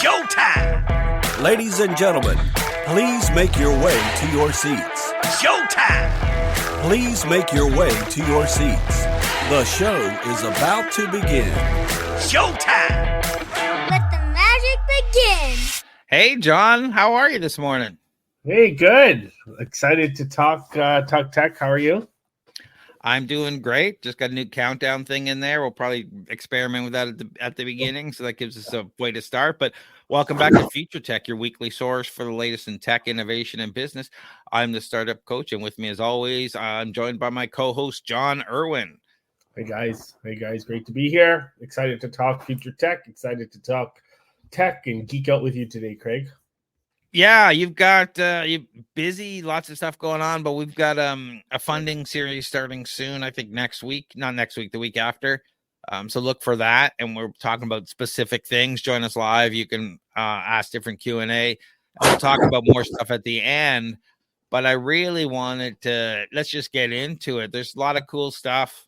Showtime! Ladies and gentlemen, please make your way to your seats. Showtime! Please make your way to your seats. The show is about to begin. Showtime! Let the magic begin. Hey, John, how are you this morning? Hey, good. Excited to talk tech. How are you? I'm doing great. Just got a new countdown thing in there. We'll probably experiment with that at the beginning, so that gives us a way to start. But welcome back to Futuretech, your weekly source for the latest in tech, innovation, and business. I'm the startup coach, and with me, as always, I'm joined by my co-host, John Irwin. Hey, guys. Great to be here. Excited to talk Futuretech. Excited to talk tech and geek out with you today, Craig. Yeah, you've got you busy, lots of stuff going on, but we've got a funding series starting soon. I think next week, not next week, the week after. So look for that, and we're talking about specific things. Join us live. You can ask different Q&A. We'll talk about more stuff at the end. But I really wanted to let's just get into it. There's a lot of cool stuff.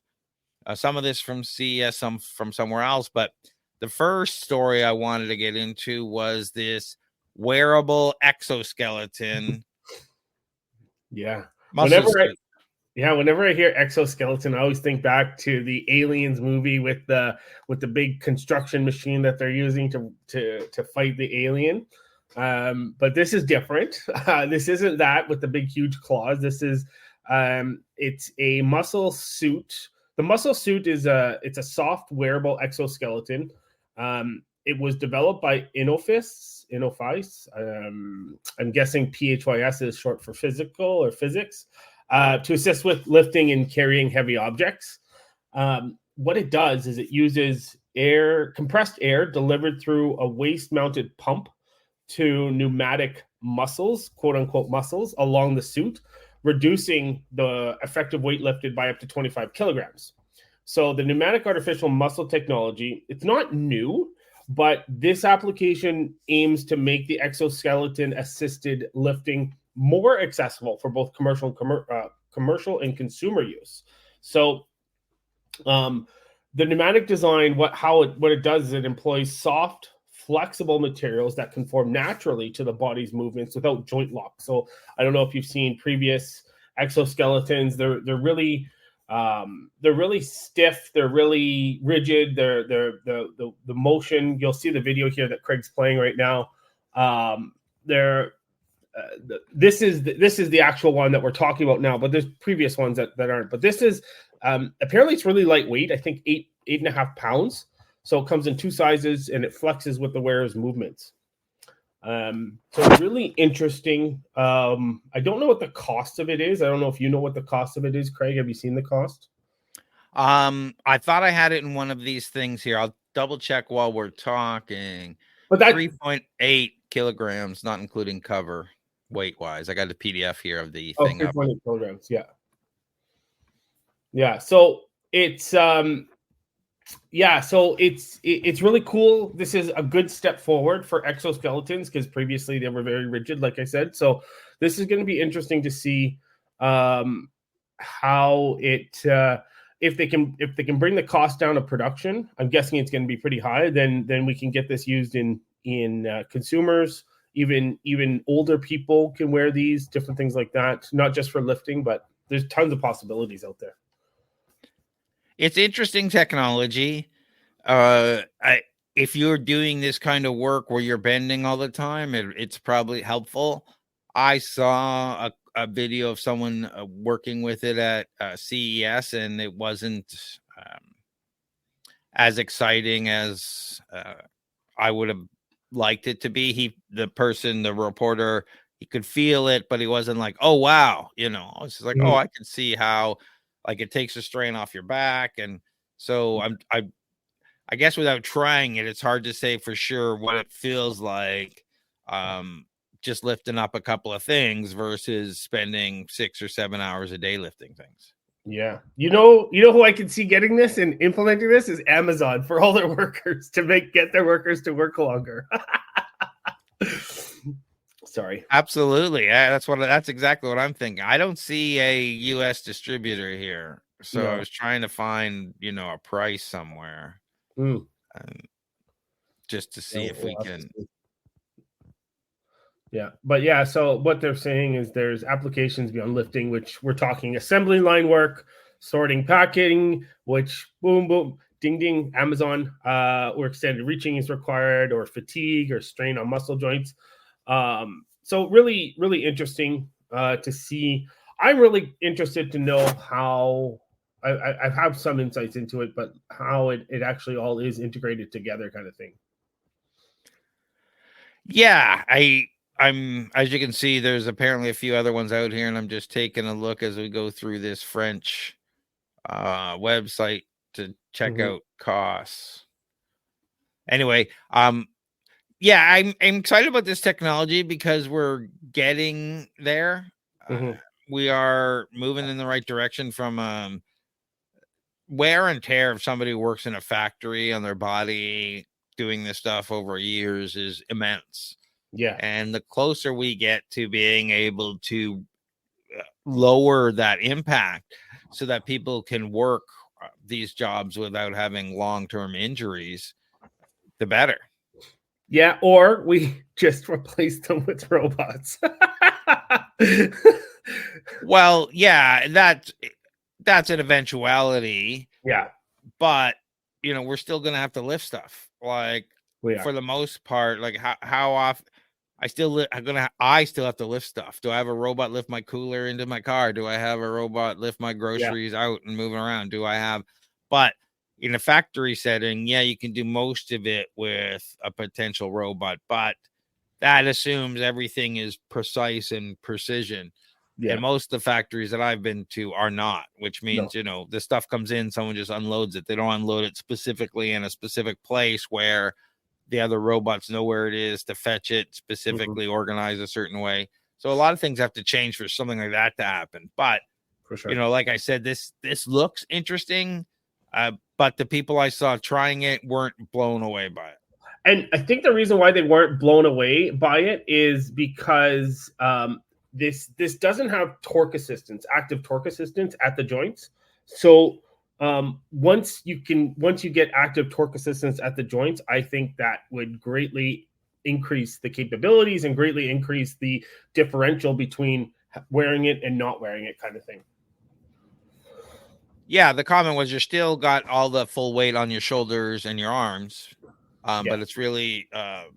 Some of this from CES, some from somewhere else. But the first story I wanted to get into was this wearable exoskeleton. Yeah. Whenever I hear exoskeleton, I always think back to the Aliens movie with the big construction machine that they're using to fight the alien. But this is different. This isn't that with the big huge claws. This is it's a muscle suit. The muscle suit is it's a soft wearable exoskeleton. It was developed by Innofis. I'm guessing PHYS is short for physical or physics, to assist with lifting and carrying heavy objects. What it does is it uses compressed air delivered through a waist-mounted pump to pneumatic muscles, quote-unquote muscles, along the suit, reducing the effective weight lifted by up to 25 kilograms. So the pneumatic artificial muscle technology, it's not new, but this application aims to make the exoskeleton assisted lifting more accessible for both commercial and consumer use. So the pneumatic design, what it does is it employs soft, flexible materials that conform naturally to the body's movements without joint lock. So I don't know if you've seen previous exoskeletons. They're really stiff. They're really rigid. The motion. You'll see the video here that Craig's playing right now. This is the actual one that we're talking about now. But there's previous ones that aren't. But this is apparently it's really lightweight. I think 8.5 pounds. So it comes in two sizes and it flexes with the wearer's movements. So it's really interesting. I don't know what the cost of it is. I don't know if you know what the cost of it is, Craig. Have you seen the cost? I thought I had it in one of these things here. I'll double check while we're talking. But that 3.8 kilograms, not including cover weight wise. I got a PDF here of the thing. 3.8 kilograms. Yeah. Yeah. So it's it's really cool. This is a good step forward for exoskeletons because previously they were very rigid, like I said. So this is going to be interesting to see how it if they can bring the cost down of production. I'm guessing it's going to be pretty high. Then we can get this used in consumers. Even older people can wear these, different things like that. Not just for lifting, but there's tons of possibilities out there. It's interesting technology. If you're doing this kind of work where you're bending all the time, it's probably helpful. I saw a video of someone working with it at CES, and it wasn't as exciting as I would have liked it to be. The reporter, he could feel it, but he wasn't like, oh, wow. I was just like, oh, I can see how like it takes a strain off your back. And so I guess without trying it, it's hard to say for sure what it feels like just lifting up a couple of things versus spending 6 or 7 hours a day lifting things. Yeah. You know who I can see getting this and implementing this is Amazon for all their workers to get their workers to work longer. Sorry. Absolutely. That's exactly what I'm thinking. I don't see a US distributor here. So I was trying to find, a price somewhere. Just to see if we can. Yeah. But yeah, so what they're saying is there's applications beyond lifting, which we're talking assembly line work, sorting, packing, which boom, boom, ding, ding, Amazon, where extended reaching is required, or fatigue or strain on muscle joints. So really, really interesting to see. I'm really interested to know how I have some insights into it, but how it actually all is integrated together kind of thing. Yeah, I'm as you can see, there's apparently a few other ones out here, and I'm just taking a look as we go through this French website to check out costs. Anyway, yeah, I'm excited about this technology because we're getting there. We are moving in the right direction from wear and tear of somebody who works in a factory on their body doing this stuff over years is immense. Yeah. And the closer we get to being able to lower that impact so that people can work these jobs without having long-term injuries, the better. Yeah, or we just replace them with robots. Well, yeah, that's an eventuality. Yeah. But, we're still going to have to lift stuff. Like, for the most part, like how often I still have to lift stuff. Do I have a robot lift my cooler into my car? Do I have a robot lift my groceries out and moving around? But in a factory setting, yeah, you can do most of it with a potential robot, but that assumes everything is precise and precision. Yeah. And most of the factories that I've been to are not, which means, the stuff comes in, someone just unloads it. They don't unload it specifically in a specific place where the other robots know where it is to fetch it, specifically organized a certain way. So a lot of things have to change for something like that to happen. But, for sure, like I said, this looks interesting, but the people I saw trying it weren't blown away by it. And I think the reason why they weren't blown away by it is because this doesn't have active torque assistance at the joints. So once you get active torque assistance at the joints, I think that would greatly increase the capabilities and greatly increase the differential between wearing it and not wearing it, kind of thing. Yeah, the comment was you're still got all the full weight on your shoulders and your arms, but it's really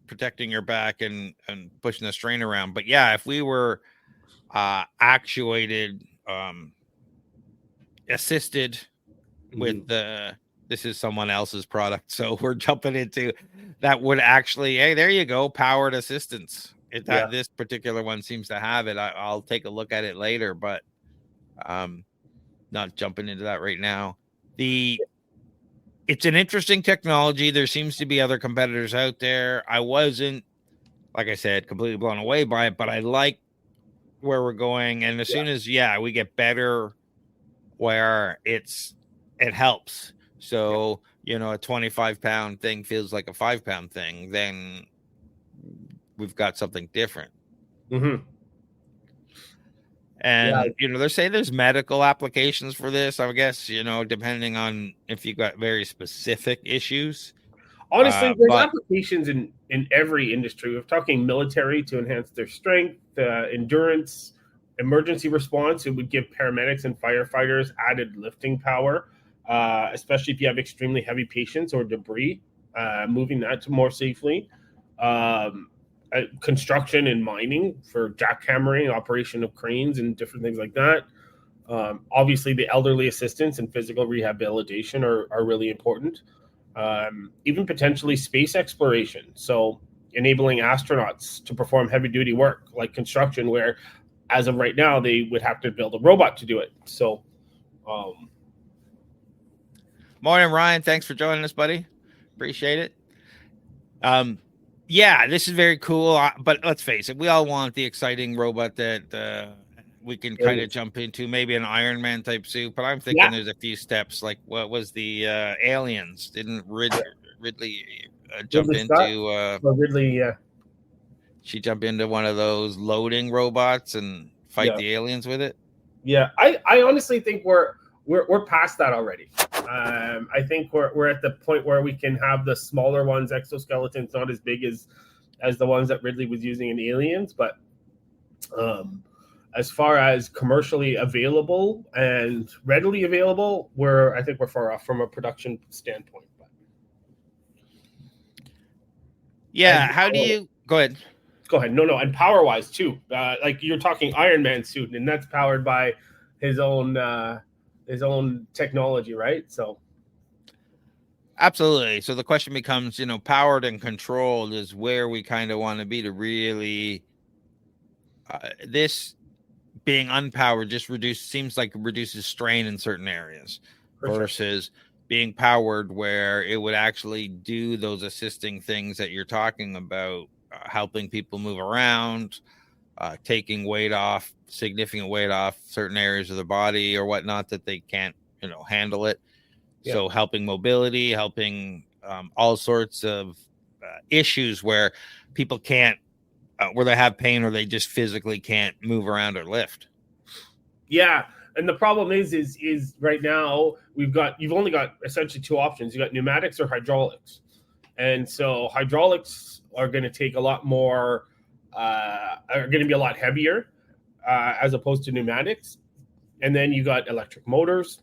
protecting your back and pushing the strain around. But yeah, if we were actuated, assisted with this is someone else's product, so we're jumping into that would actually, hey, there you go, powered assistance. This particular one seems to have it. I'll take a look at it later, but not jumping into that right now. It's an interesting technology. There seems to be other competitors out there. I wasn't, like I said, completely blown away by it, but I like where we're going. And as soon as we get better where it helps. So, a 25-pound thing feels like a 5-pound thing, then we've got something different. And, they're saying there's medical applications for this, I guess, depending on if you've got very specific issues. Honestly, there's applications in every industry. We're talking military to enhance their strength, endurance, emergency response. It would give paramedics and firefighters added lifting power, especially if you have extremely heavy patients or debris, moving that to more safely. Construction and mining for jackhammering, operation of cranes and different things like that. Obviously, the elderly assistance and physical rehabilitation are really important. Even potentially space exploration. So enabling astronauts to perform heavy duty work like construction, where as of right now, they would have to build a robot to do it. So, morning, Ryan. Thanks for joining us, buddy. Appreciate it. Yeah, this is very cool. But let's face it, we all want the exciting robot that we can kind of jump into, maybe an Iron Man type suit. But I'm thinking there's a few steps. Like, what was the Aliens? Didn't Ridley jump into? Ridley, yeah. She jumped into one of those loading robots and fight the aliens with it. Yeah, I honestly think we're past that already. I think we're at the point where we can have the smaller ones, exoskeletons, not as big as as the ones that Ridley was using in Aliens, but as far as commercially available and readily available, I think we're far off from a production standpoint. But. Yeah, how do you go ahead? Go ahead. No, and power wise too. Like you're talking Iron Man suit, and that's powered by his own technology, right? So absolutely. So the question becomes, powered and controlled is where we kind of want to be to really this being unpowered just seems like it reduces strain in certain areas versus being powered where it would actually do those assisting things that you're talking about, helping people move around, taking significant weight off certain areas of the body or whatnot that they can't, handle it. Yeah. So helping mobility, helping all sorts of issues where people can't, where they have pain or they just physically can't move around or lift. Yeah. And the problem is right now you've only got essentially two options. You got pneumatics or hydraulics. And so hydraulics are going to take a lot more, are going to be a lot heavier as opposed to pneumatics. And then you got electric motors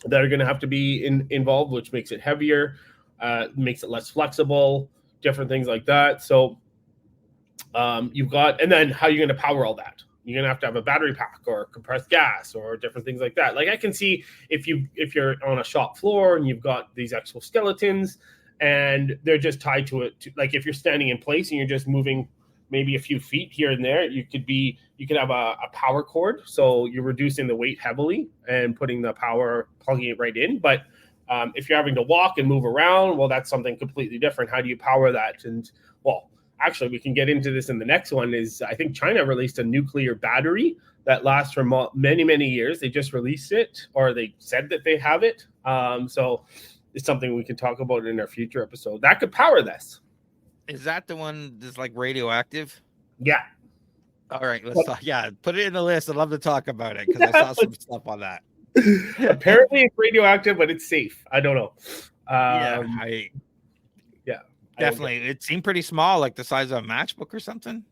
that are going to have to be involved, which makes it heavier, makes it less flexible, different things like that. So you've got, and then how you're going to power all that. You're going to have a battery pack or compressed gas or different things like that. Like I can see if you're on a shop floor and you've got these exoskeletons and they're just tied to it. Like if you're standing in place and you're just moving maybe a few feet here and there, you could have a power cord. So you're reducing the weight heavily and putting the power, plugging it right in. But if you're having to walk and move around, well, that's something completely different. How do you power that? And well, actually, we can get into this in the next one. Is I think China released a nuclear battery that lasts for many, many years. They just released it, or they said that they have it. So it's something we can talk about in our future episode. That could power this. Is that the one that's like radioactive? Yeah. All right, let's talk. Yeah, put it in the list. I'd love to talk about it because I saw some stuff on that. Apparently, it's radioactive, but it's safe. I don't know. Definitely. It seemed pretty small, like the size of a matchbook or something.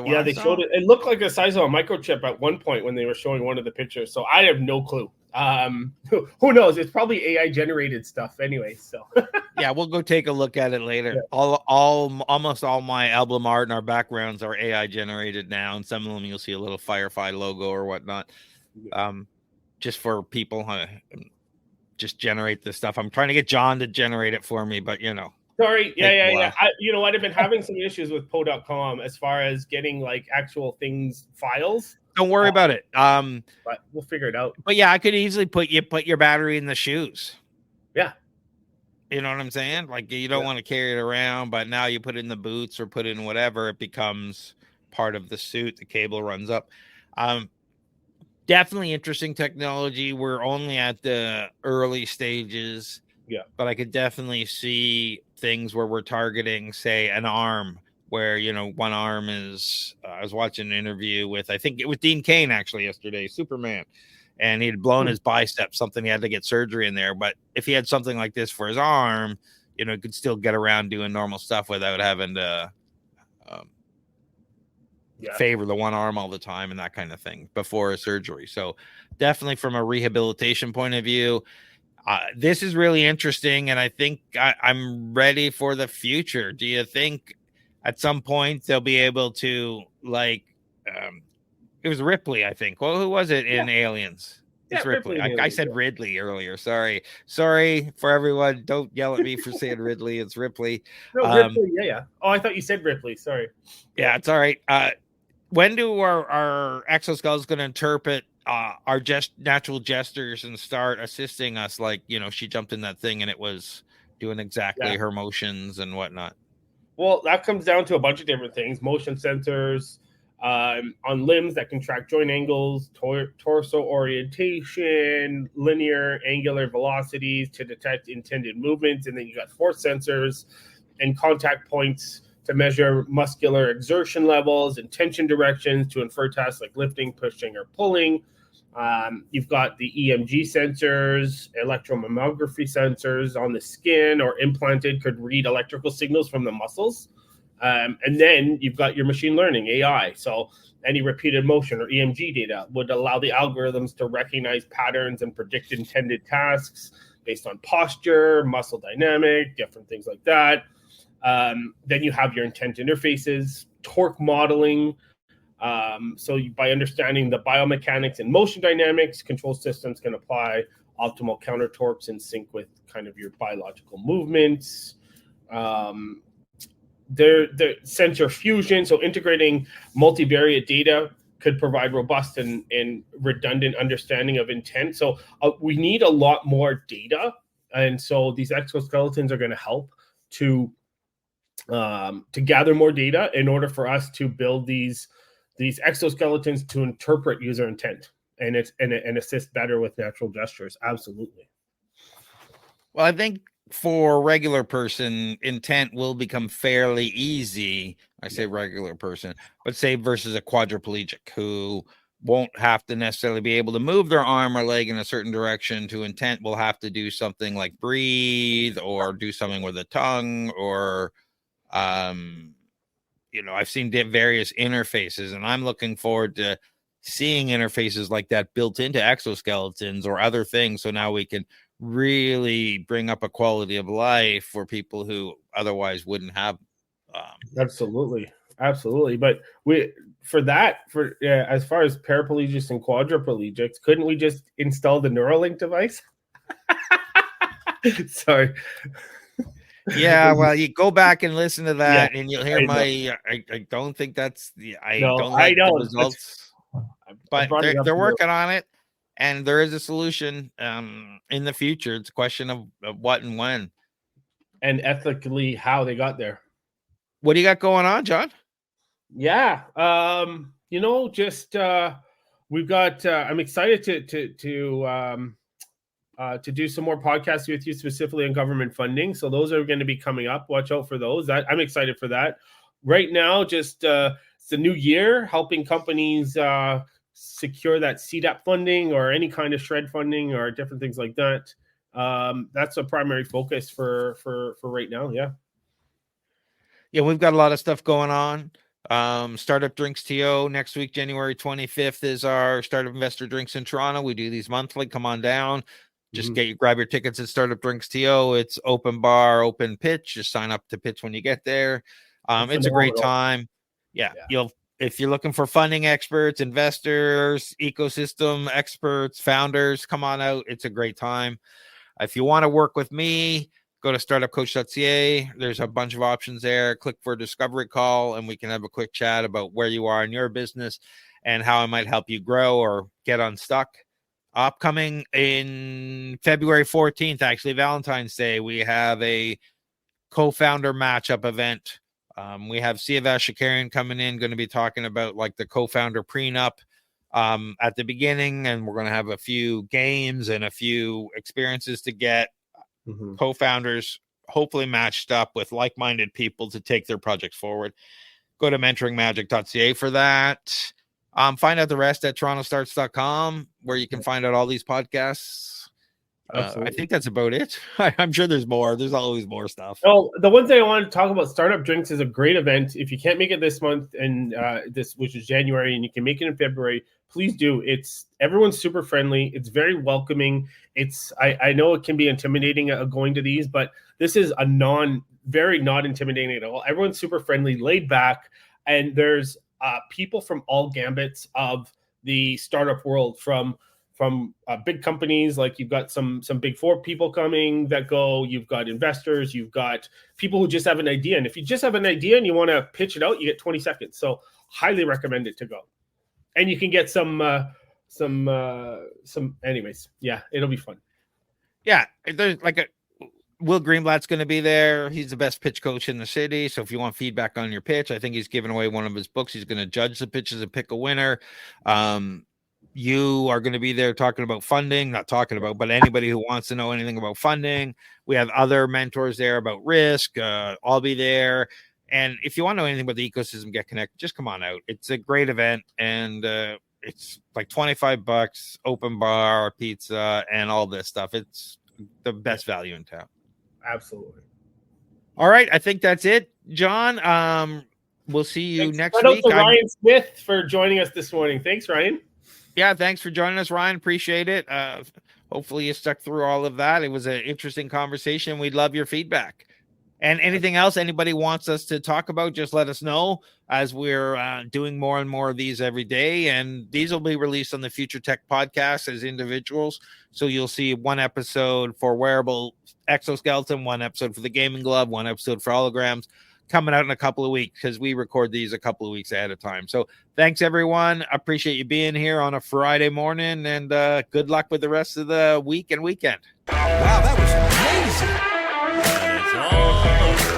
Yeah, they showed it. It looked like the size of a microchip at one point when they were showing one of the pictures. So I have no clue. Who knows? It's probably AI generated stuff anyway. So yeah, we'll go take a look at it later. Yeah. Almost all my album art and our backgrounds are AI generated now, and some of them you'll see a little Firefly logo or whatnot. Just for people, just generate this stuff. I'm trying to get John to generate it for me, but Sorry. Yeah. I've been having some issues with Poe.com as far as getting like actual files. Don't worry about it. But we'll figure it out. But yeah, I could easily put your battery in the shoes. Yeah. You know what I'm saying? Like you don't want to carry it around, but now you put it in the boots or put it in whatever, it becomes part of the suit. The cable runs up. Definitely interesting technology. We're only at the early stages. Yeah. But I could definitely see things where we're targeting, say, an arm where, one arm is, I was watching an interview with Dean Cain actually yesterday, Superman, and he had blown his bicep, something he had to get surgery in there. But if he had something like this for his arm, he could still get around doing normal stuff without having to favor the one arm all the time and that kind of thing before a surgery. So definitely from a rehabilitation point of view, this is really interesting, and I think I'm ready for the future. Do you think at some point they'll be able to, like, it was Ripley, I think. Well, who was it in Aliens? It's Ripley. I said Ridley earlier. Sorry for everyone. Don't yell at me for saying Ridley. It's Ripley. No, Ripley. Yeah. Oh, I thought you said Ripley. Sorry. Yeah, it's all right. When do our exoskeletons going to interpret our natural gestures and start assisting us? Like, she jumped in that thing and it was doing exactly her motions and whatnot. Well, that comes down to a bunch of different things. Motion sensors on limbs that can track joint angles, torso orientation, linear angular velocities to detect intended movements. And then you got force sensors and contact points to measure muscular exertion levels and tension directions to infer tasks like lifting, pushing, or pulling. You've got the EMG sensors, electromammography sensors on the skin or implanted, could read electrical signals from the muscles. And then you've got your machine learning, AI. So any repeated motion or EMG data would allow the algorithms to recognize patterns and predict intended tasks based on posture, muscle dynamic, different things like that. Then you have your intent interfaces, torque modeling. By understanding the biomechanics and motion dynamics, control systems can apply optimal counter torques in sync with kind of your biological movements. The sensor fusion, so integrating multivariate data could provide robust and redundant understanding of intent. So we need a lot more data, and so these exoskeletons are going to help to gather more data in order for us to build these exoskeletons to interpret user intent and assist better with natural gestures. Absolutely. Well, I think for a regular person, intent will become fairly easy. I say regular person, but say versus a quadriplegic who won't have to necessarily be able to move their arm or leg in a certain direction. To intent will have to do something like breathe or do something with the tongue or, I've seen various interfaces, and I'm looking forward to seeing interfaces like that built into exoskeletons or other things. So now we can really bring up a quality of life for people who otherwise wouldn't have. Absolutely. But as far as paraplegics and quadriplegics, couldn't we just install the Neuralink device? Sorry. Yeah, well, you go back and listen to that, and you'll hear I don't think that's the. Don't like the results, but they're working on it, and there is a solution in the future. It's a question of what and when, and ethically how they got there. What do you got going on, John? Yeah, we've got. I'm excited to do some more podcasts with you specifically on government funding. So those are going to be coming up. Watch out for those. I'm excited for that. Right now, it's the new year, helping companies secure that CDAP funding or any kind of SHRED funding or different things like that. That's a primary focus for right now. Yeah. Yeah, we've got a lot of stuff going on. Startup Drinks TO next week, January 25th is our Startup Investor Drinks in Toronto. We do these monthly. Come on down. Just grab your tickets at Startup Drinks TO. It's open bar, open pitch. Just sign up to pitch when you get there. It's a great time. Yeah. If you're looking for funding experts, investors, ecosystem experts, founders, come on out. It's a great time. If you want to work with me, go to startupcoach.ca. There's a bunch of options there. Click for a discovery call, and we can have a quick chat about where you are in your business and how I might help you grow or get unstuck. Upcoming in February 14th, actually Valentine's Day, we have a co-founder matchup event. We have Siavash Shakarian coming in, going to be talking about like the co-founder prenup at the beginning, and we're going to have a few games and a few experiences to get co-founders hopefully matched up with like-minded people to take their projects forward. Go to mentoringmagic.ca for that. Find out the rest at torontostarts.com, where you can find out all these podcasts. I think that's about it. I'm sure there's more. There's always more stuff. Oh, the one thing I want to talk about, Startup Drinks is a great event. If you can't make it this month and which is January, and you can make it in February, please do. Everyone's super friendly. It's very welcoming. I know it can be intimidating going to these, but this is very not intimidating at all. Everyone's super friendly, laid back, and there's people from all gambits of the startup world, from big companies, like you've got some big four people coming that go, you've got investors, you've got people who just have an idea. And if you just have an idea and you want to pitch it out, you get 20 seconds. So highly recommend it to go. And you can get some anyways. Yeah, it'll be fun. Yeah. There's Will Greenblatt's going to be there. He's the best pitch coach in the city. So if you want feedback on your pitch, I think he's giving away one of his books. He's going to judge the pitches and pick a winner. You are going to be there talking about funding, but anybody who wants to know anything about funding. We have other mentors there about risk. I'll be there. And if you want to know anything about the ecosystem, get connected, just come on out. It's a great event. And it's like $25, open bar, pizza, and all this stuff. It's the best value in town. Absolutely. All right, I think that's it, John. We'll see you Thanks. next Shout out week. to Ryan Smith for joining us this morning. Thanks, Ryan. Yeah, thanks for joining us, Ryan. Appreciate it. Hopefully you stuck through all of that. It was an interesting conversation. We'd love your feedback. And anything else anybody wants us to talk about, just let us know, as we're doing more and more of these every day. And these will be released on the Futuretech Podcast as individuals. So you'll see one episode for Wearable Exoskeleton, one episode for the Gaming Glove, one episode for holograms, coming out in a couple of weeks, because we record these a couple of weeks ahead of time. So thanks, everyone. I appreciate you being here on a Friday morning, and good luck with the rest of the week and weekend. Wow, that was amazing. That is all.